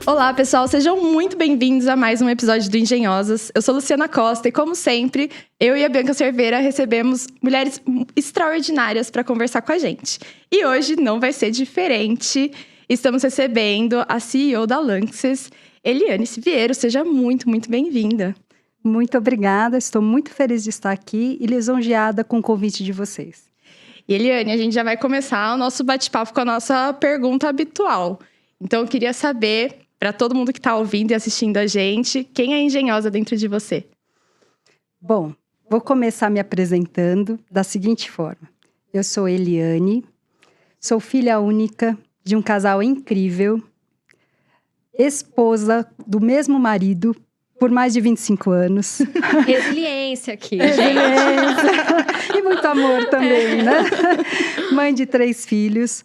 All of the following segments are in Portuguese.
Olá, pessoal, sejam muito bem-vindos a mais um episódio do Engenhosas. Eu sou Luciana Costa e, como sempre, eu e a Bianca Cerveira recebemos mulheres extraordinárias para conversar com a gente. E hoje não vai ser diferente. Estamos recebendo a CEO da Lanxess, Eliane Siviero. Seja muito, muito bem-vinda. Muito obrigada, estou muito feliz de estar aqui e lisonjeada com o convite de vocês. E Eliane, a gente já vai começar o nosso bate-papo com a nossa pergunta habitual. Então, eu queria saber, para todo mundo que está ouvindo e assistindo a gente, quem é engenhosa dentro de você? Bom, vou começar me apresentando da seguinte forma. Eu sou Eliane, sou filha única de um casal incrível, esposa do mesmo marido por mais de 25 anos. Resiliência aqui, Resiliência. E muito amor também, né? Mãe de 3 filhos,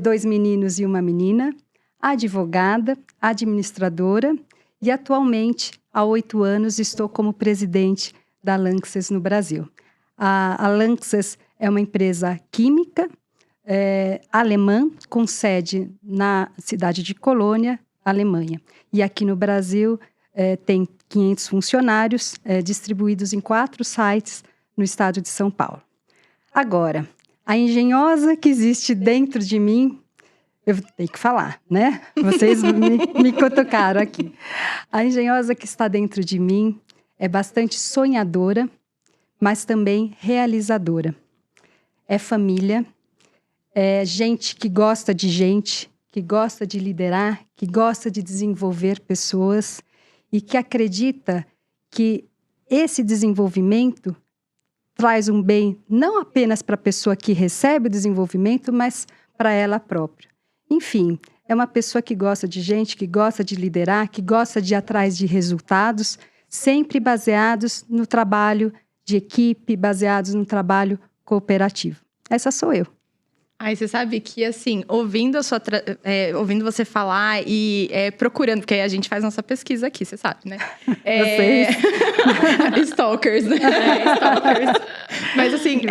2 meninos e uma menina. Advogada, administradora e atualmente, há 8 anos, estou como presidente da Lanxess no Brasil. A Lanxess é uma empresa química alemã com sede na cidade de Colônia, Alemanha. E aqui no Brasil tem 500 funcionários distribuídos em 4 sites no estado de São Paulo. Agora, a engenhosa que existe dentro de mim, eu tenho que falar, né? Vocês me cutucaram aqui. A engenhosa que está dentro de mim é bastante sonhadora, mas também realizadora. É família, é gente que gosta de gente, que gosta de liderar, que gosta de desenvolver pessoas e que acredita que esse desenvolvimento traz um bem não apenas para a pessoa que recebe o desenvolvimento, mas para ela própria. Enfim, é uma pessoa que gosta de gente, que gosta de liderar, que gosta de ir atrás de resultados, sempre baseados no trabalho de equipe, baseados no trabalho cooperativo. Essa sou eu. Aí você sabe que, assim, ouvindo você falar e procurando, porque a gente faz nossa pesquisa aqui, você sabe, né? Stalkers, né? Stalkers. Mas, assim,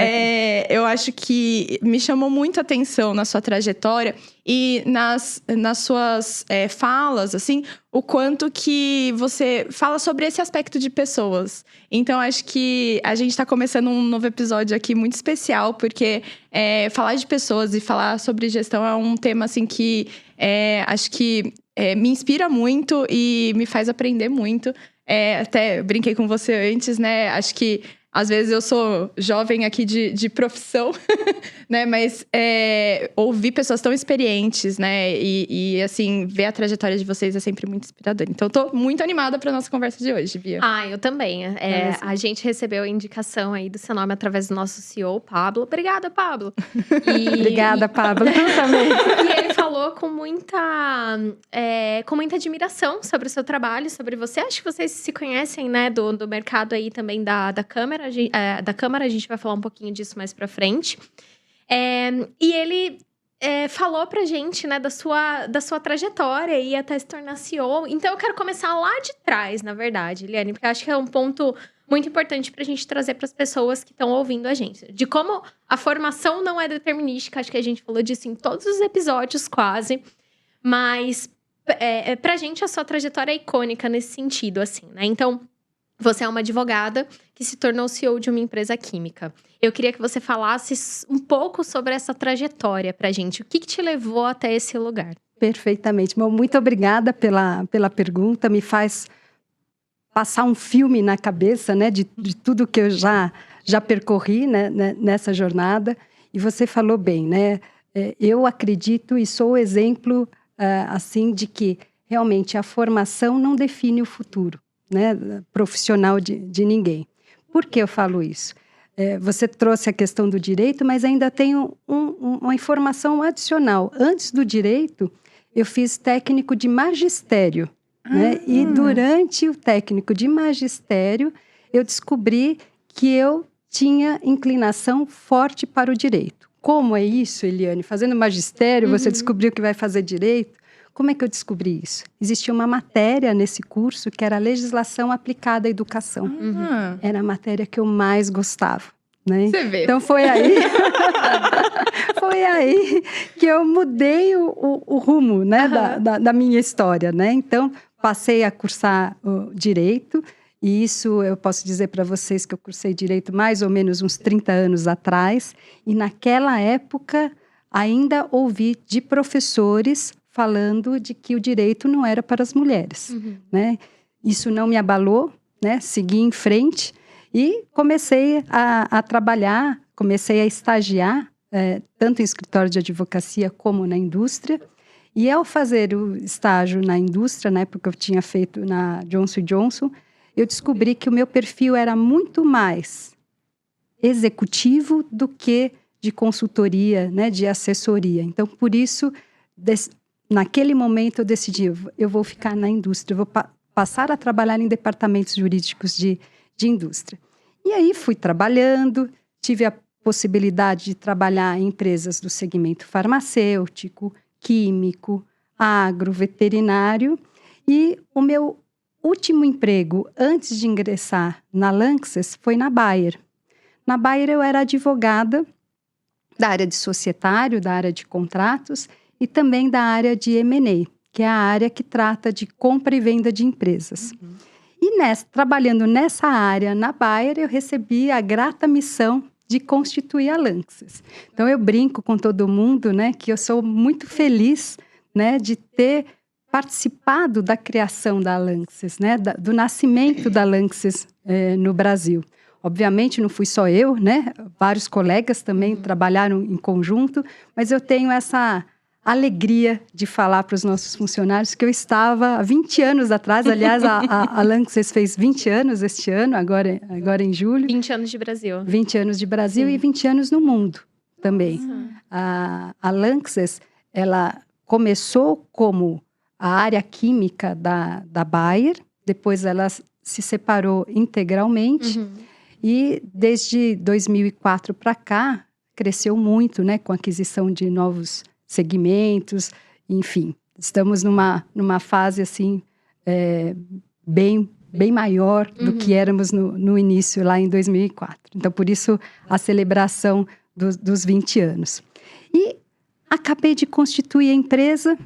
eu acho que me chamou muito a atenção na sua trajetória e nas suas falas, assim, o quanto que você fala sobre esse aspecto de pessoas. Então, acho que a gente está começando um novo episódio aqui muito especial, porque falar de pessoas e falar sobre gestão é um tema, assim, que acho que me inspira muito e me faz aprender muito. Até brinquei com você antes, né? Acho que às vezes eu sou jovem aqui de profissão, né? Mas ouvir pessoas tão experientes, né? E, assim, ver a trajetória de vocês é sempre muito inspirador. Então, eu tô muito animada pra nossa conversa de hoje, Bia. Eu também. A gente recebeu a indicação aí do seu nome através do nosso CEO, Pablo. Obrigada, Pablo. Obrigada, Pablo. Também. E ele falou com muita admiração sobre o seu trabalho, sobre você. Acho que vocês se conhecem, né? Do mercado aí também da Câmara. Da Câmara, a gente vai falar um pouquinho disso mais pra frente. E ele falou pra gente, né, da sua trajetória e até se tornar CEO. Então, eu quero começar lá de trás, na verdade, Eliane, porque eu acho que é um ponto muito importante pra gente trazer pras pessoas que estão ouvindo a gente. De como a formação não é determinística, acho que a gente falou disso em todos os episódios, quase. Mas, pra gente, a sua trajetória é icônica nesse sentido, assim, né? Então, você é uma advogada que se tornou CEO de uma empresa química. Eu queria que você falasse um pouco sobre essa trajetória pra gente. O que te levou até esse lugar? Perfeitamente. Bom, muito obrigada pela pergunta. Me faz passar um filme na cabeça, né, de tudo que eu já percorri, né, nessa jornada. E você falou bem, né? Eu acredito e sou o exemplo, assim, de que realmente a formação não define o futuro, né, profissional de ninguém. Por que eu falo isso? Você trouxe a questão do direito, mas ainda tenho uma informação adicional. Antes do direito, eu fiz técnico de magistério, né? E durante o técnico de magistério, eu descobri que eu tinha inclinação forte para o direito. Como é isso, Eliane? Fazendo magistério, você descobriu que vai fazer direito? Como é que eu descobri isso? Existia uma matéria nesse curso que era Legislação Aplicada à Educação. Era a matéria que eu mais gostava. né? Você vê. Então foi aí que eu mudei o rumo, né, da minha história, né? Então passei a cursar o direito, e isso eu posso dizer para vocês que eu cursei direito mais ou menos uns 30 anos atrás, e naquela época ainda ouvi de professores falando de que o direito não era para as mulheres, né? Isso não me abalou, né? Segui em frente e comecei a trabalhar, comecei a estagiar, tanto em escritório de advocacia como na indústria. E ao fazer o estágio na indústria, na época eu tinha feito na Johnson & Johnson, eu descobri que o meu perfil era muito mais executivo do que de consultoria, né, de assessoria. Então, por isso, naquele momento eu decidi, eu vou ficar na indústria, eu vou passar a trabalhar em departamentos jurídicos de indústria. E aí fui trabalhando, tive a possibilidade de trabalhar em empresas do segmento farmacêutico, químico, agro, veterinário, e o meu último emprego antes de ingressar na Lanxess foi na Bayer. Na Bayer eu era advogada da área de societário, da área de contratos e também da área de M&A, que é a área que trata de compra e venda de empresas. E trabalhando nessa área na Bayer, eu recebi a grata missão de constituir a Lanxess. Então, eu brinco com todo mundo, né, que eu sou muito feliz, né, de ter participado da criação da Lanxess, né, do nascimento da Lanxess no Brasil. Obviamente, não fui só eu, né, vários colegas também trabalharam em conjunto, mas eu tenho essa alegria de falar para os nossos funcionários que eu estava há 20 anos atrás, aliás, a Lanxess fez 20 anos este ano, agora em julho. 20 anos de Brasil. 20 anos de Brasil. Sim. E 20 anos no mundo também. A Lanxess, ela começou como a área química da Bayer, depois ela se separou integralmente, e desde 2004 para cá, cresceu muito, né, com a aquisição de novos segmentos, enfim, estamos numa fase assim bem maior do que éramos no início, lá em 2004. Então, por isso, a celebração dos 20 anos. E acabei de constituir a empresa,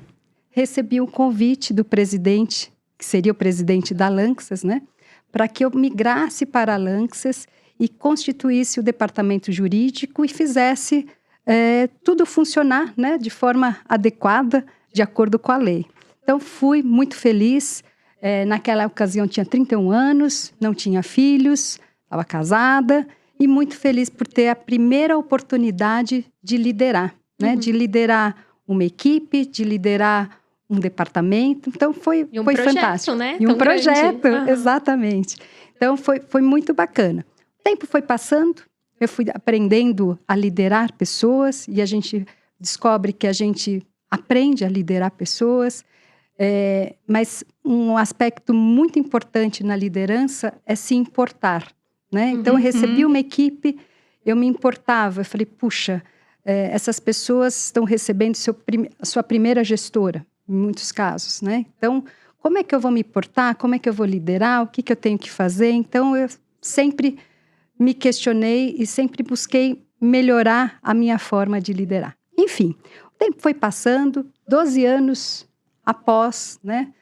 recebi um convite do presidente, que seria o presidente da Lanxess, né, para que eu migrasse para a Lanxess e constituísse o departamento jurídico e fizesse tudo funcionar, né, de forma adequada, de acordo com a lei. Então, fui muito feliz. Naquela ocasião, tinha 31 anos, não tinha filhos, estava casada, e muito feliz por ter a primeira oportunidade de liderar, né, de liderar uma equipe, de liderar um departamento. Então, foi projeto, fantástico. Né? E um projeto, exatamente. Então, foi muito bacana. O tempo foi passando, eu fui aprendendo a liderar pessoas, e a gente descobre que a gente aprende a liderar pessoas, mas um aspecto muito importante na liderança é se importar, né? Então, eu recebi uma equipe, eu me importava, eu falei, puxa, essas pessoas estão recebendo a sua primeira gestora, em muitos casos, né? Então, como é que eu vou me importar? Como é que eu vou liderar? O que eu tenho que fazer? Então, eu sempre me questionei e sempre busquei melhorar a minha forma de liderar. Enfim, o tempo foi passando, 12 anos após, né,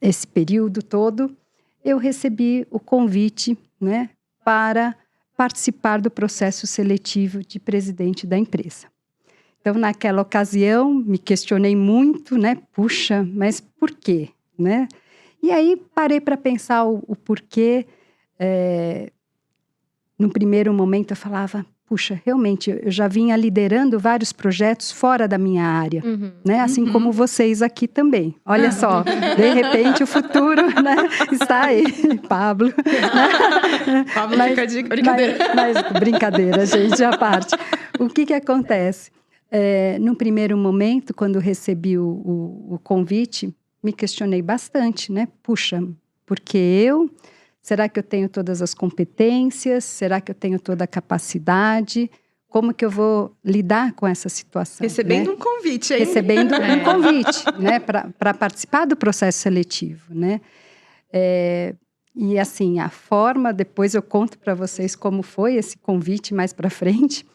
esse período todo, eu recebi o convite, né, para participar do processo seletivo de presidente da empresa. Então, naquela ocasião, me questionei muito, né, puxa, mas por quê, né? E aí, parei para pensar o porquê. No primeiro momento eu falava, puxa, realmente, eu já vinha liderando vários projetos fora da minha área, né? Assim como vocês aqui também. Olha só, de repente o futuro, né, está aí, Pablo. Né? Pablo fica de brincadeira. Mas brincadeira, gente, à parte. O que acontece? No primeiro momento, quando recebi o convite, me questionei bastante, né? Puxa, porque eu... Será que eu tenho todas as competências? Será que eu tenho toda a capacidade? Como que eu vou lidar com essa situação? Recebendo, né, um convite, hein? Recebendo um convite, né, para participar do processo seletivo, né? E assim, a forma, depois eu conto para vocês como foi esse convite mais para frente,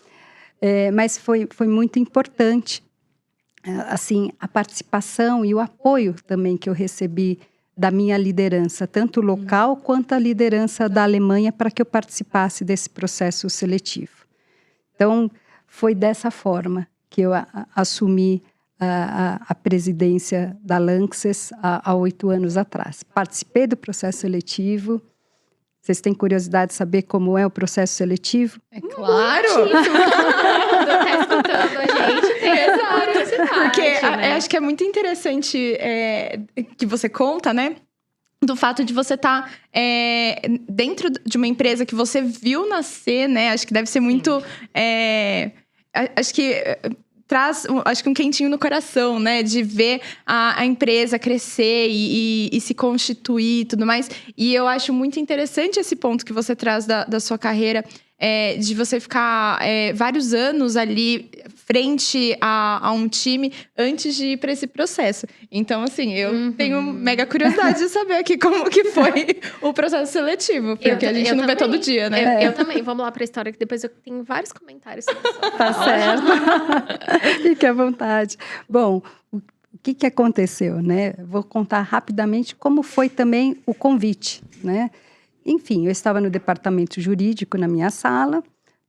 mas foi muito importante, assim, a participação e o apoio também que eu recebi da minha liderança, tanto local quanto a liderança da Alemanha, para que eu participasse desse processo seletivo. Então, foi dessa forma que eu assumi a presidência da Lanxess há 8 anos atrás. Participei do processo seletivo. Vocês têm curiosidade de saber como é o processo seletivo? É claro! Todo mundo tá escutando a gente, tem essa curiosidade, Porque né? acho que é muito interessante que você conta, né? Do fato de você estar dentro de uma empresa que você viu nascer, né? Acho que deve ser muito... acho que traz um quentinho no coração, né? De ver a empresa crescer e se constituir e tudo mais. E eu acho muito interessante esse ponto que você traz da sua carreira, de você ficar vários anos ali frente a um time antes de ir para esse processo. Então, assim, eu tenho mega curiosidade de saber aqui como que foi o processo seletivo, porque a gente não vê todo dia, né? Eu também. Vamos lá para a história, que depois eu tenho vários comentários sobre isso. Tá certo. Fique à vontade. Bom, o que aconteceu, né? Vou contar rapidamente como foi também o convite, né? Enfim, eu estava no departamento jurídico na minha sala,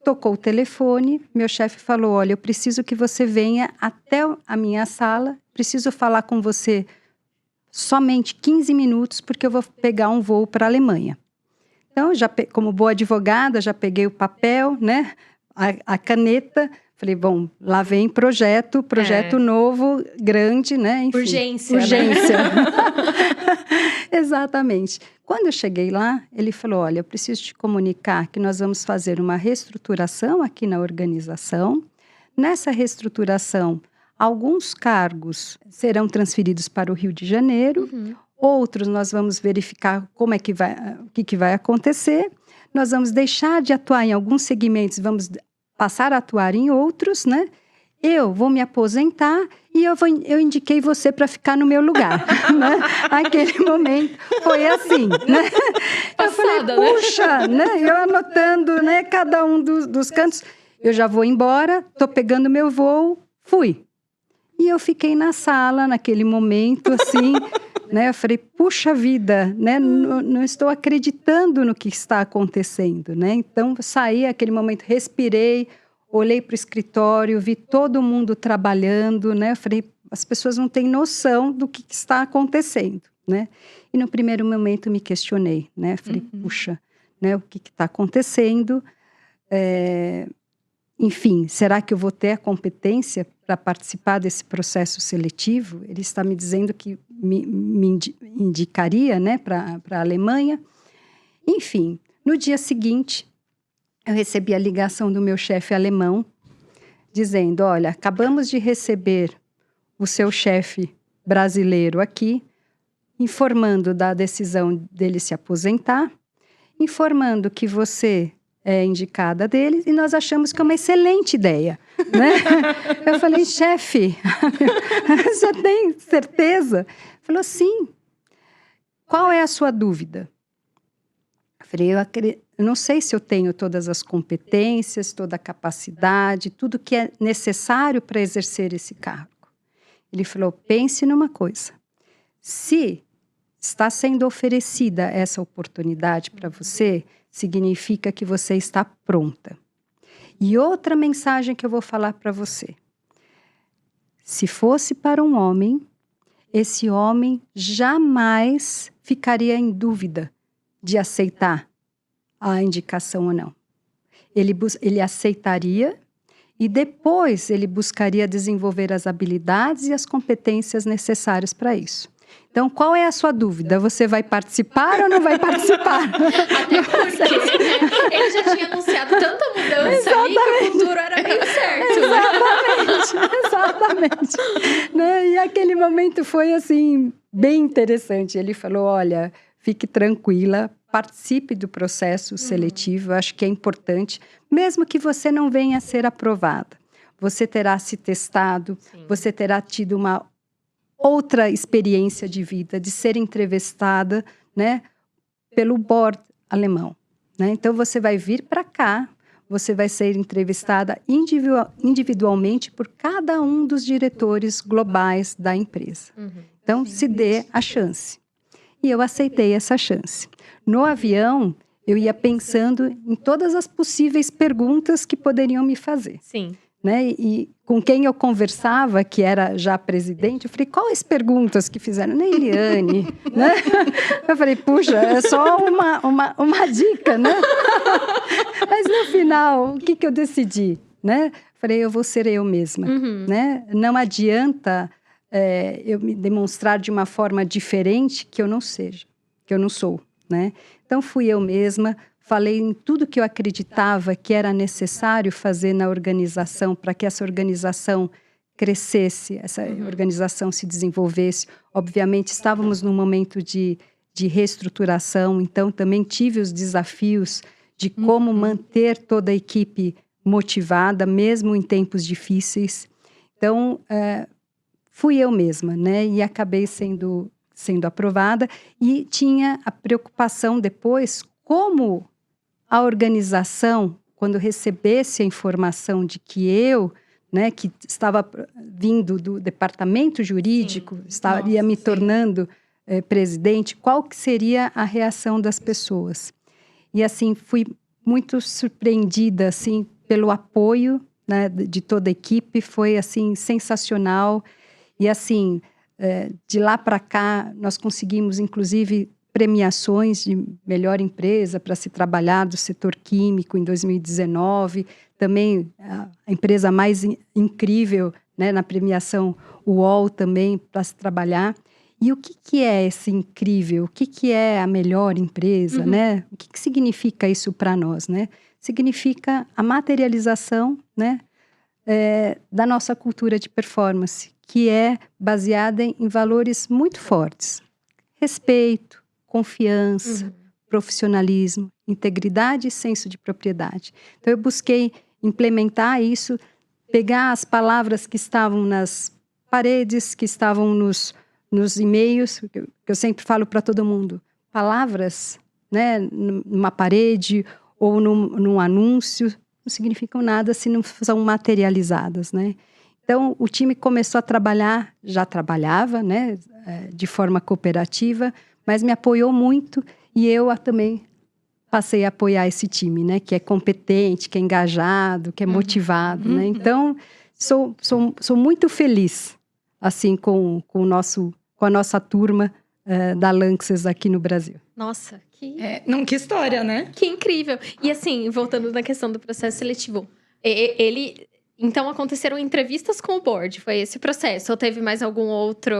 tocou o telefone, meu chefe falou, olha, eu preciso que você venha até a minha sala, preciso falar com você somente 15 minutos, porque eu vou pegar um voo para a Alemanha. Então, como boa advogada, já peguei o papel, né, a caneta, falei, bom, lá vem projeto novo, grande, né, enfim. Urgência. Exatamente. Quando eu cheguei lá, ele falou, olha, eu preciso te comunicar que nós vamos fazer uma reestruturação aqui na organização. Nessa reestruturação, alguns cargos serão transferidos para o Rio de Janeiro, outros nós vamos verificar como é que vai, o que vai acontecer. Nós vamos deixar de atuar em alguns segmentos, vamos passar a atuar em outros, né? Eu vou me aposentar e eu indiquei você para ficar no meu lugar, né? Aquele momento foi assim, né? Passada, eu falei, puxa, né? Eu anotando, né? Cada um dos cantos. Eu já vou embora, tô pegando meu voo, fui. E eu fiquei na sala naquele momento, assim, né? Eu falei, puxa vida, né? Não estou acreditando no que está acontecendo, né? Então, saí aquele momento, respirei, olhei para o escritório, vi todo mundo trabalhando, né? Eu falei, as pessoas não têm noção do que está acontecendo, né? E no primeiro momento me questionei, né? Eu falei, puxa, né? O que está acontecendo? Enfim, será que eu vou ter a competência para participar desse processo seletivo? Ele está me dizendo que me indicaria, né? Para a Alemanha. Enfim, no dia seguinte, eu recebi a ligação do meu chefe alemão, dizendo, olha, acabamos de receber o seu chefe brasileiro aqui, informando da decisão dele se aposentar, informando que você é indicada dele, e nós achamos que é uma excelente ideia, né? Eu falei, chefe, você tem certeza? Ele falou, sim. Qual é a sua dúvida? Eu falei, eu não sei se eu tenho todas as competências, toda a capacidade, tudo que é necessário para exercer esse cargo. Ele falou, pense numa coisa. Se está sendo oferecida essa oportunidade para você, significa que você está pronta. E outra mensagem que eu vou falar para você. Se fosse para um homem, esse homem jamais ficaria em dúvida de aceitar a indicação ou não. Ele aceitaria e depois ele buscaria desenvolver as habilidades e as competências necessárias para isso. Então, qual é a sua dúvida? Você vai participar ou não vai participar? Até porque ele já tinha anunciado tanta mudança ali que o futuro era bem certo. Exatamente. Né? E aquele momento foi, assim, bem interessante. Ele falou, olha, fique tranquila, participe do processo seletivo, eu acho que é importante, mesmo que você não venha a ser aprovada. Você terá se testado, você terá tido uma outra experiência de vida, de ser entrevistada, né, pelo board alemão, né? Então, você vai vir para cá, você vai ser entrevistada individualmente por cada um dos diretores globais da empresa. Então, se dê a chance. E eu aceitei essa chance. No avião, eu ia pensando em todas as possíveis perguntas que poderiam me fazer. Sim. Né? E com quem eu conversava, que era já presidente, eu falei, quais perguntas que fizeram? Nem Eliane, né? Eu falei, puxa, é só uma dica, né? Mas no final, o que eu decidi, né? Falei, eu vou ser eu mesma, né? Não adianta eu me demonstrar de uma forma diferente que eu não seja, que eu não sou, né? Então, fui eu mesma. Falei em tudo que eu acreditava que era necessário fazer na organização para que essa organização crescesse, essa organização se desenvolvesse. Obviamente, estávamos num momento de reestruturação, então também tive os desafios de como manter toda a equipe motivada, mesmo em tempos difíceis. Então, fui eu mesma, né? E acabei sendo aprovada. E tinha a preocupação depois, como a organização, quando recebesse a informação de que eu, né, que estava vindo do departamento jurídico, estaria me tornando presidente, qual que seria a reação das pessoas? E assim, fui muito surpreendida assim, pelo apoio, né, de toda a equipe, foi assim, sensacional. E assim, de lá para cá, nós conseguimos, inclusive, premiações de melhor empresa para se trabalhar do setor químico em 2019, também a empresa mais incrível, né, na premiação UOL também para se trabalhar. E o que é esse incrível? O que é a melhor empresa, né? O que significa isso para nós, né? Significa a materialização, né, da nossa cultura de performance, que é baseada em valores muito fortes. Respeito, confiança, profissionalismo, integridade e senso de propriedade. Então, eu busquei implementar isso, pegar as palavras que estavam nas paredes, que estavam nos e-mails, que eu sempre falo para todo mundo, palavras, né, numa parede ou num anúncio, não significam nada se não são materializadas, né? Então, o time começou a trabalhar, já trabalhava, né, de forma cooperativa, mas me apoiou muito e eu também passei a apoiar esse time, né? Que é competente, que é engajado, que é motivado, né? Então, sou muito feliz, assim, com a nossa turma da Lanxess aqui no Brasil. Nossa, que história, né? Que incrível! E assim, voltando na questão do processo seletivo, então, aconteceram entrevistas com o board, foi esse o processo? Ou teve mais algum outro?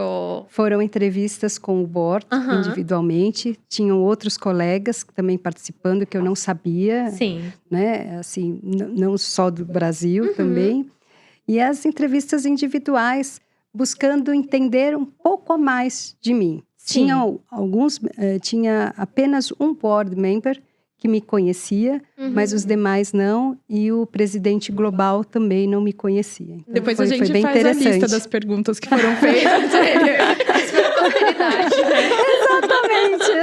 Foram entrevistas com o board, individualmente. Tinham outros colegas também participando, que eu não sabia. Sim. Né? Assim, não só do Brasil também. E as entrevistas individuais, buscando entender um pouco a mais de mim. Tinha apenas um board member que me conhecia, mas os demais não, e o presidente global também não me conhecia. Então, depois a gente faz a lista das perguntas que foram feitas.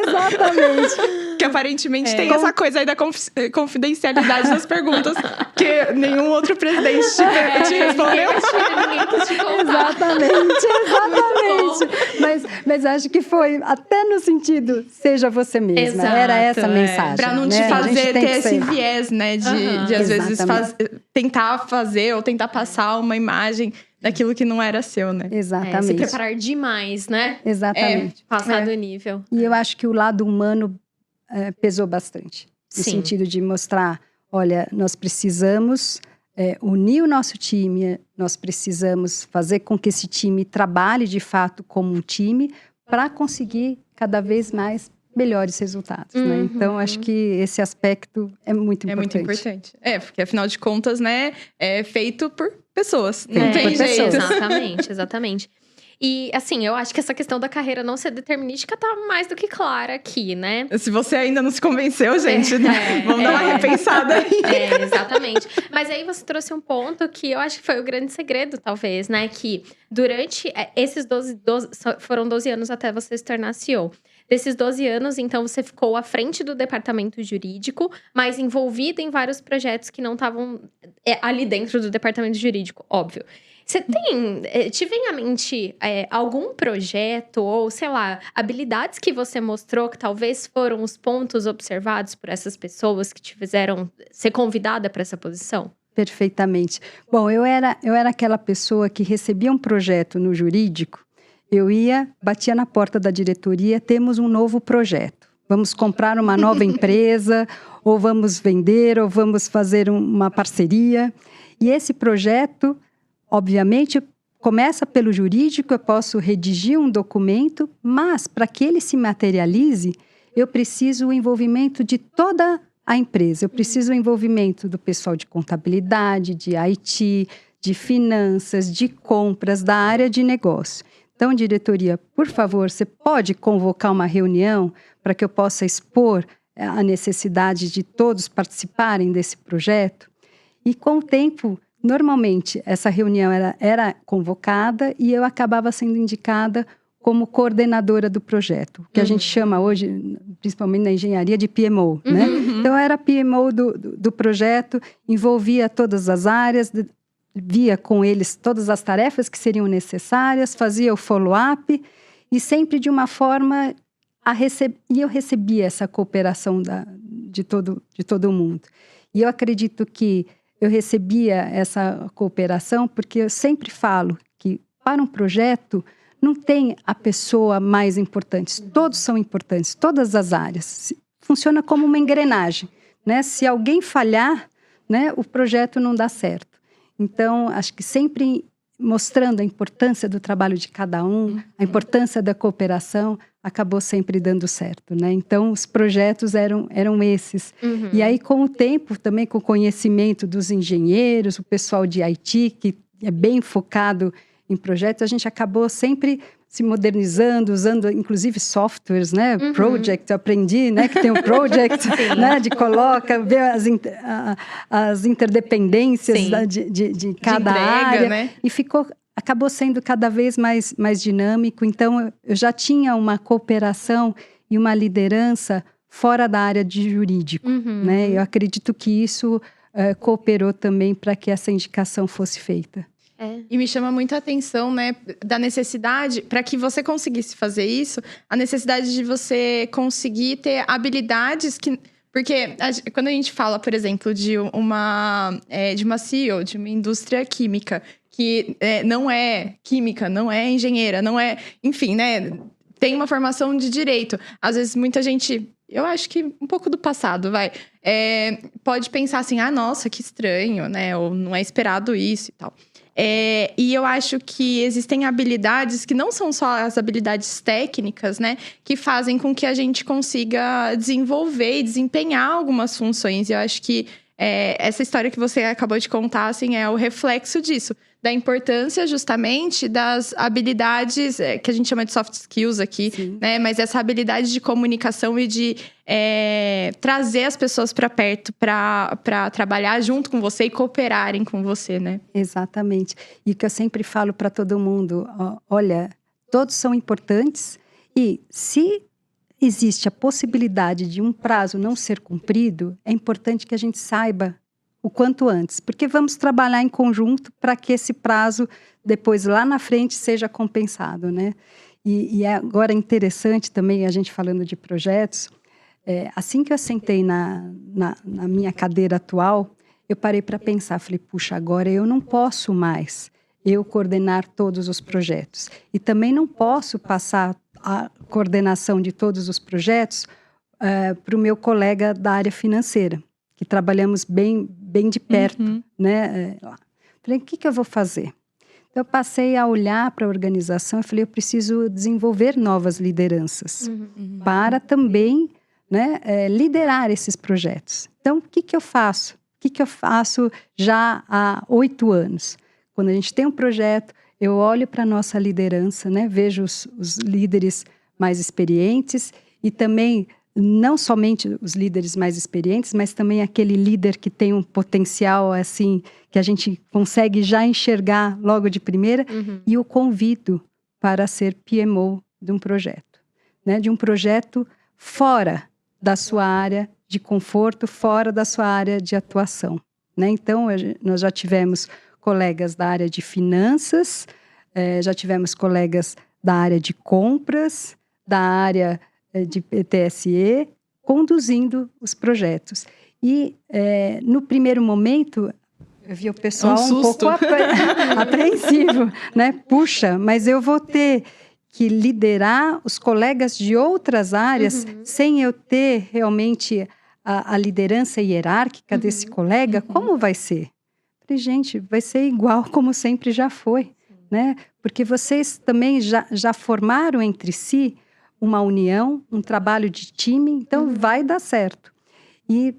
Exatamente. Que aparentemente tem essa coisa aí da confidencialidade das perguntas, que nenhum outro presidente te respondeu. Ninguém quis te contar. Exatamente. Mas acho que foi até no sentido, seja você mesma. Exato, era essa a mensagem. Pra não te fazer ter esse viés, né? De às vezes tentar fazer ou tentar passar uma imagem daquilo que não era seu, né? Exatamente. Se preparar demais, né? Exatamente. Passar do nível. E eu acho que o lado humano pesou bastante. No Sim. sentido de mostrar, olha, nós precisamos unir o nosso time, nós precisamos fazer com que esse time trabalhe de fato como um time para conseguir cada vez mais melhores resultados, né? Então, acho que esse aspecto é muito importante. É muito importante. Porque afinal de contas, né, é feito por pessoas. Não tem jeito. Exatamente. E, assim, eu acho que essa questão da carreira não ser determinística tá mais do que clara aqui, né? Se você ainda não se convenceu, gente, vamos dar uma repensada aí. Exatamente. Mas aí você trouxe um ponto que eu acho que foi o grande segredo, talvez, né? Que durante esses 12 foram 12 anos até você se tornar CEO. Desses 12 anos, então, você ficou à frente do departamento jurídico, mas envolvida em vários projetos que não estavam ali dentro do departamento jurídico, óbvio. Você te vem à mente algum projeto ou, sei lá, habilidades que você mostrou que talvez foram os pontos observados por essas pessoas que te fizeram ser convidada para essa posição? Perfeitamente. Bom, eu era aquela pessoa que recebia um projeto no jurídico, eu batia na porta da diretoria, temos um novo projeto. Vamos comprar uma nova empresa, ou vamos vender, ou vamos fazer uma parceria. E esse projeto, obviamente, começa pelo jurídico, eu posso redigir um documento, mas para que ele se materialize, eu preciso o envolvimento de toda a empresa. Eu preciso o envolvimento do pessoal de contabilidade, de IT, de finanças, de compras, da área de negócio. Então, diretoria, por favor, você pode convocar uma reunião para que eu possa expor a necessidade de todos participarem desse projeto? E com o tempo, normalmente, essa reunião era convocada e eu acabava sendo indicada como coordenadora do projeto, que a gente chama hoje, principalmente na engenharia, de PMO, né? Então, eu era PMO do projeto, envolvia todas as áreas, via com eles todas as tarefas que seriam necessárias, fazia o follow-up e sempre de uma forma e eu recebia essa cooperação de todo mundo. E eu acredito que eu recebia essa cooperação porque eu sempre falo que para um projeto não tem a pessoa mais importante, todos são importantes, todas as áreas. Funciona como uma engrenagem, né? Se alguém falhar, né, o projeto não dá certo. Então, acho que sempre mostrando a importância do trabalho de cada um, a importância da cooperação, acabou sempre dando certo, né? Então, os projetos eram esses. E aí, com o tempo, também com o conhecimento dos engenheiros, o pessoal de IT, que é bem focado em projetos, a gente acabou sempre se modernizando, usando inclusive softwares, né? Project, eu aprendi, né? Que tem o Project, né? De ver as interdependências de cada entrega, área. Né? E acabou sendo cada vez mais dinâmico. Então, eu já tinha uma cooperação e uma liderança fora da área de jurídico, né? Eu acredito que isso cooperou também para que essa indicação fosse feita. E me chama muito a atenção, né, da necessidade, para que você conseguisse fazer isso, a necessidade de você conseguir ter habilidades que... Porque quando a gente fala, por exemplo, de uma CEO, de uma indústria química, que não é química, não é engenheira, não é... Enfim, né, tem uma formação de direito. Às vezes, muita gente... Eu acho que um pouco do passado, pode pensar assim, nossa, que estranho, né? Ou não é esperado isso e tal. E eu acho que existem habilidades que não são só as habilidades técnicas, né? Que fazem com que a gente consiga desenvolver e desempenhar algumas funções. E eu acho que essa história que você acabou de contar, assim, é o reflexo disso. Da importância, justamente, das habilidades que a gente chama de soft skills aqui, né? Mas essa habilidade de comunicação e de trazer as pessoas para perto para trabalhar junto com você e cooperarem com você, né? Exatamente. E o que eu sempre falo para todo mundo, olha, todos são importantes e se existe a possibilidade de um prazo não ser cumprido, é importante que a gente saiba o quanto antes, porque vamos trabalhar em conjunto para que esse prazo, depois lá na frente, seja compensado, né? E agora é interessante também, a gente falando de projetos, assim que eu sentei na minha cadeira atual, eu parei para pensar, falei, puxa, agora eu não posso mais coordenar todos os projetos. E também não posso passar a coordenação de todos os projetos para o meu colega da área financeira, que trabalhamos bem de perto, né? Falei, o que eu vou fazer? Então, eu passei a olhar para a organização e falei, eu preciso desenvolver novas lideranças para também, né, liderar esses projetos. Então, o que eu faço? O que eu faço já há 8 anos? Quando a gente tem um projeto, eu olho para a nossa liderança, né, vejo os líderes mais experientes e também... não somente os líderes mais experientes, mas também aquele líder que tem um potencial, assim, que a gente consegue já enxergar logo de primeira, e o convido para ser PMO de um projeto. né, de um projeto fora da sua área de conforto, fora da sua área de atuação, né? Então, nós já tivemos colegas da área de finanças, já tivemos colegas da área de compras, da área de PTSE, conduzindo os projetos. E, no primeiro momento, eu vi o pessoal um pouco apreensivo, né? Puxa, mas eu vou ter que liderar os colegas de outras áreas sem eu ter realmente a liderança hierárquica desse colega? Como vai ser? Falei, gente, vai ser igual como sempre já foi, né? Porque vocês também já formaram entre si uma união, um trabalho de time, então vai dar certo. E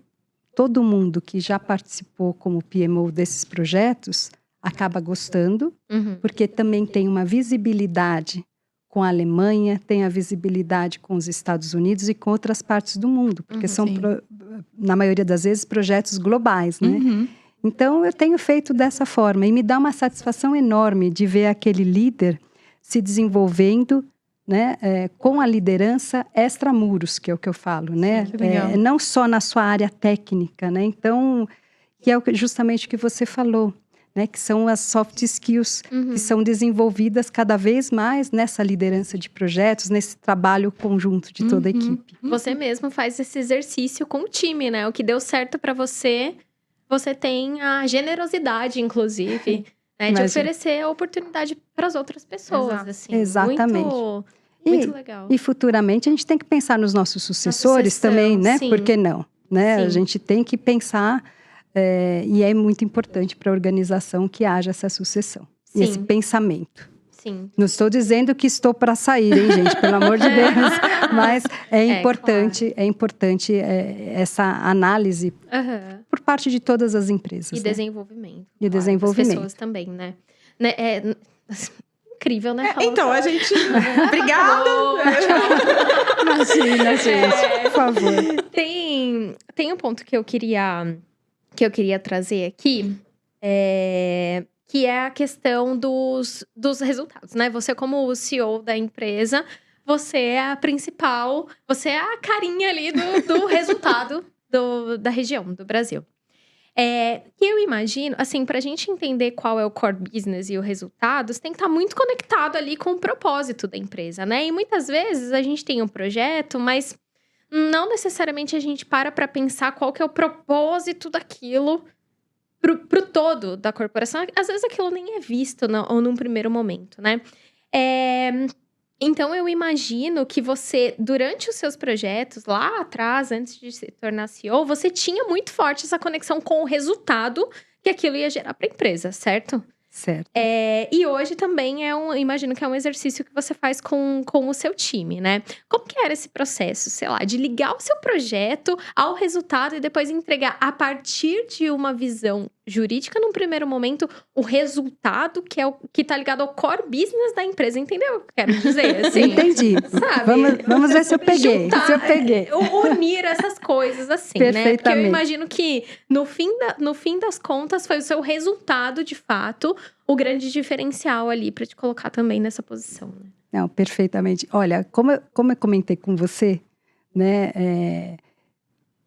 todo mundo que já participou como PMO desses projetos acaba gostando, porque também tem uma visibilidade com a Alemanha, tem a visibilidade com os Estados Unidos e com outras partes do mundo, porque são, na maioria das vezes, projetos globais, né? Então, eu tenho feito dessa forma e me dá uma satisfação enorme de ver aquele líder se desenvolvendo, né, com a liderança extramuros, que é o que eu falo, né? Não só na sua área técnica, né? Então, que é justamente o que você falou, né, que são as soft skills que são desenvolvidas cada vez mais nessa liderança de projetos, nesse trabalho conjunto de toda a equipe. Você mesmo faz esse exercício com o time, né? O que deu certo para você, você tem a generosidade, inclusive, né, de oferecer a oportunidade para as outras pessoas. Assim, exatamente. Muito legal. E futuramente a gente tem que pensar nos nossos sucessores também, né? Sim. Por que não? Né? A gente tem que pensar... e é muito importante para a organização que haja essa sucessão. E esse pensamento. Sim. Não estou dizendo que estou para sair, hein, gente? Pelo amor de Deus. Mas é importante, claro. Essa análise por parte de todas as empresas. E né? desenvolvimento. E desenvolvimento. As pessoas também, né? Incrível, né? Então, a gente... Obrigada! Imagina, gente. Por favor. Tem um ponto que eu queria trazer aqui, que é a questão dos resultados, né? Você, como o CEO da empresa, você é a principal, você é a carinha ali do resultado da região, do Brasil. E eu imagino, assim, pra gente entender qual é o core business e o resultado, você tem que estar muito conectado ali com o propósito da empresa, né? E muitas vezes a gente tem um projeto, mas não necessariamente a gente para pensar qual que é o propósito daquilo pro todo da corporação. Às vezes aquilo nem é visto ou num primeiro momento, né? Então, eu imagino que você, durante os seus projetos, lá atrás, antes de se tornar CEO, você tinha muito forte essa conexão com o resultado que aquilo ia gerar para a empresa, certo? Certo. E hoje também imagino que é um exercício que você faz com o seu time, né? Como que era esse processo, sei lá, de ligar o seu projeto ao resultado e depois entregar a partir de uma visão jurídica, num primeiro momento, o resultado que tá ligado ao core business da empresa, entendeu o que eu quero dizer? Assim, entendi. Sabe? Vamos ver se eu peguei. Unir essas coisas assim, né? Porque eu imagino que no fim das contas foi o seu resultado, de fato, o grande diferencial ali para te colocar também nessa posição. Né? Não, perfeitamente. Olha, como eu comentei com você, né?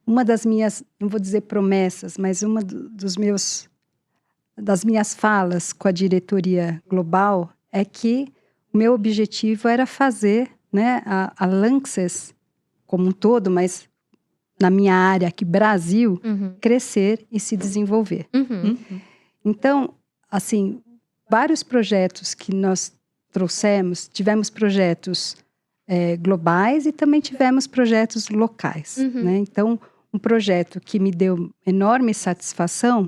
Uma das minhas, não vou dizer promessas, mas uma das minhas falas com a diretoria global é que o meu objetivo era fazer, né, a Lanxess como um todo, mas na minha área aqui, Brasil, crescer e se desenvolver. Então, assim, vários projetos que nós trouxemos, tivemos projetos globais e também tivemos projetos locais, né? Então, um projeto que me deu enorme satisfação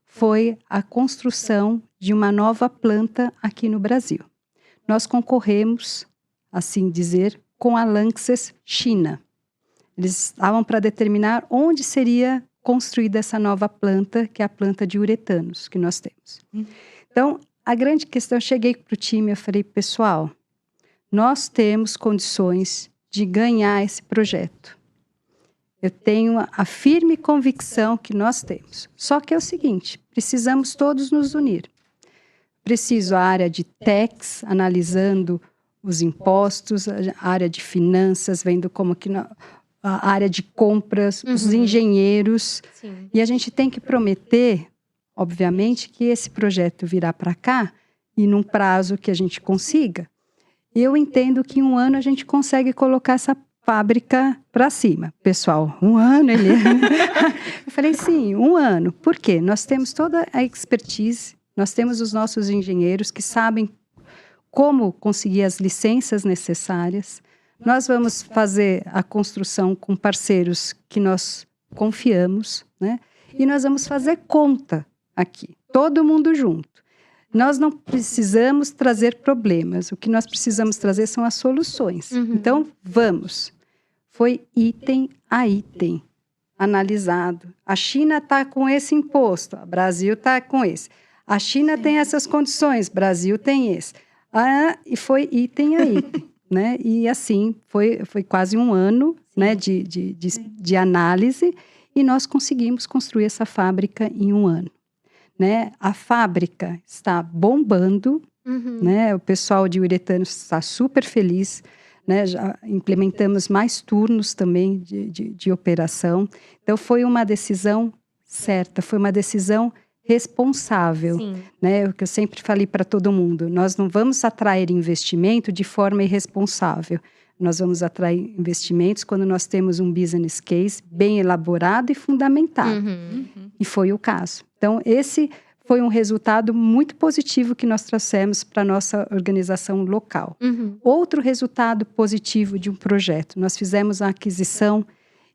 foi a construção de uma nova planta aqui no Brasil. Nós concorremos, assim dizer, com a Lanxess China. Eles estavam para determinar onde seria construída essa nova planta, que é a planta de uretanos que nós temos. Então, a grande questão, eu cheguei para o time e falei, pessoal, nós temos condições de ganhar esse projeto. Eu tenho a firme convicção que nós temos. Só que é o seguinte, precisamos todos nos unir. Preciso a área de techs, analisando os impostos, a área de finanças, vendo como que a área de compras, os engenheiros. Sim. E a gente tem que prometer, obviamente, que esse projeto virá para cá e num prazo que a gente consiga. Eu entendo que em 1 ano a gente consegue colocar essa fábrica para cima. Pessoal, 1 ano, ele... Eu falei, sim, 1 ano. Por quê? Nós temos toda a expertise, nós temos os nossos engenheiros que sabem como conseguir as licenças necessárias. Nós vamos fazer a construção com parceiros que nós confiamos, né? E nós vamos fazer conta aqui, todo mundo junto. Nós não precisamos trazer problemas, o que nós precisamos trazer são as soluções. Então, vamos. Foi item a item analisado. A China está com esse imposto, o Brasil está com esse. A China tem essas condições, o Brasil tem esse. E foi item a item, né? E assim, foi quase 1 ano, né, de análise, e nós conseguimos construir essa fábrica em 1 ano. Né? A fábrica está bombando, né? O pessoal de Uretano está super feliz, né? Já implementamos mais turnos também de operação. Então, foi uma decisão certa, foi uma decisão responsável. Né? O que eu sempre falei para todo mundo, nós não vamos atrair investimento de forma irresponsável. Nós vamos atrair investimentos quando nós temos um business case bem elaborado e fundamentado. E foi o caso. Então, esse foi um resultado muito positivo que nós trouxemos para a nossa organização local. Outro resultado positivo de um projeto, nós fizemos a aquisição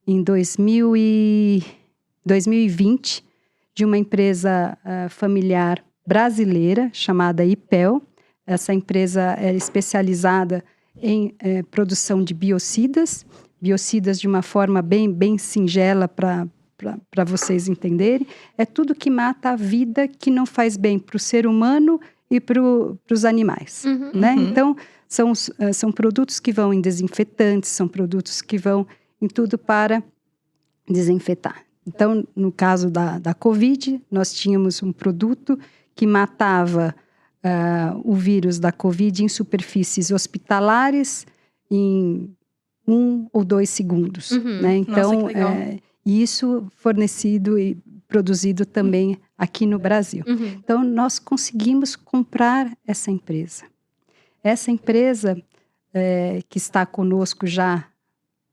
em 2020 de uma empresa familiar brasileira chamada IPEL. Essa empresa é especializada em produção de biocidas de uma forma bem singela para vocês entenderem. É tudo que mata a vida, que não faz bem para o ser humano e para os animais. Né? Então, são produtos que vão em desinfetantes, são produtos que vão em tudo para desinfetar. Então, no caso da Covid, nós tínhamos um produto que matava o vírus da Covid em superfícies hospitalares em 1 ou 2 segundos. Né? Então, Nossa, que legal. Isso fornecido e produzido também aqui no Brasil. Então, nós conseguimos comprar essa empresa. Essa empresa que está conosco já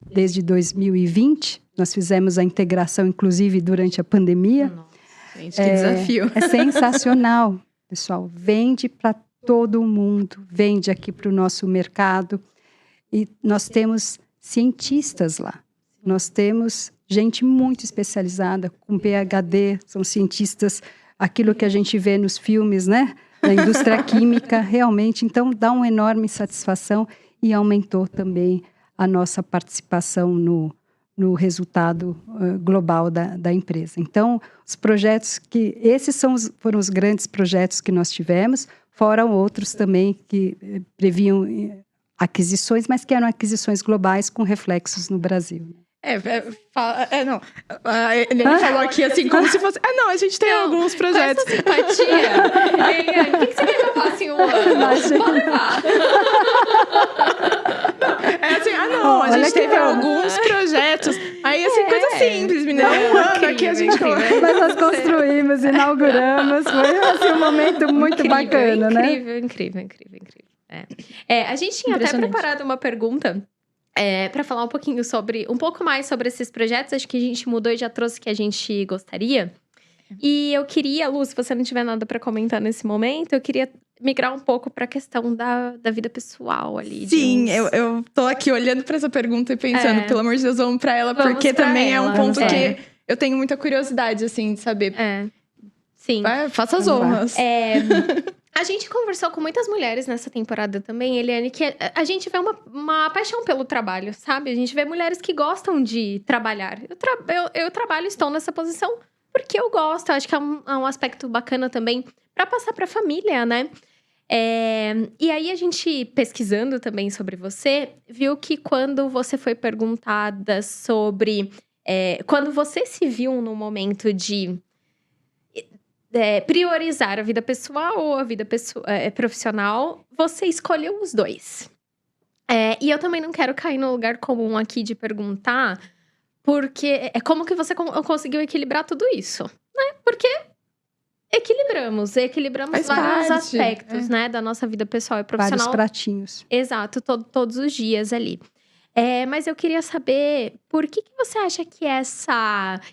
desde 2020, nós fizemos a integração, inclusive, durante a pandemia. Nossa, gente, que desafio. É sensacional. Pessoal, vende para todo mundo, vende aqui para o nosso mercado. E nós temos cientistas lá. Nós temos gente muito especializada, com PhD, são cientistas, aquilo que a gente vê nos filmes, né? Da indústria química, realmente. Então, dá uma enorme satisfação e aumentou também a nossa participação no resultado global da empresa. Então, os projetos esses foram os grandes projetos que nós tivemos, fora outros também que previam aquisições, mas que eram aquisições globais com reflexos no Brasil. Não. Ele falou aqui assim, como se fosse... não, a gente tem alguns projetos. Com essa simpatia. O que você quer que eu faça em 1 ano? Pode levar. A gente teve alguns projetos. Aí, assim, coisa simples, menina. 1 ano aqui a gente... Mas nós construímos, inauguramos. Foi, assim, um momento muito bacana, né? Incrível. A gente tinha até preparado uma pergunta... para falar um pouco mais sobre esses projetos. Acho que a gente mudou e já trouxe o que a gente gostaria. E eu queria, Lu, se você não tiver nada para comentar nesse momento, eu queria migrar um pouco para a questão da vida pessoal ali. Sim, eu tô aqui olhando para essa pergunta e pensando, pelo amor de Deus, vamos para ela, porque também é um ponto que eu tenho muita curiosidade, assim, de saber. Sim. Faça as honras. A gente conversou com muitas mulheres nessa temporada também, Eliane, que a gente vê uma paixão pelo trabalho, sabe? A gente vê mulheres que gostam de trabalhar. Eu trabalho, estou nessa posição porque eu gosto. Eu acho que é um aspecto bacana também para passar para a família, né? E aí, a gente, pesquisando também sobre você, viu que quando você foi perguntada sobre... quando você se viu no momento de... priorizar a vida pessoal ou a vida profissional, você escolheu os dois. E eu também não quero cair no lugar comum aqui de perguntar, porque é como que você conseguiu equilibrar tudo isso, né? Porque equilibramos Faz vários parte, aspectos, né, da nossa vida pessoal e profissional. Vários pratinhos. Exato, todos os dias ali. Mas eu queria saber, por que você acha que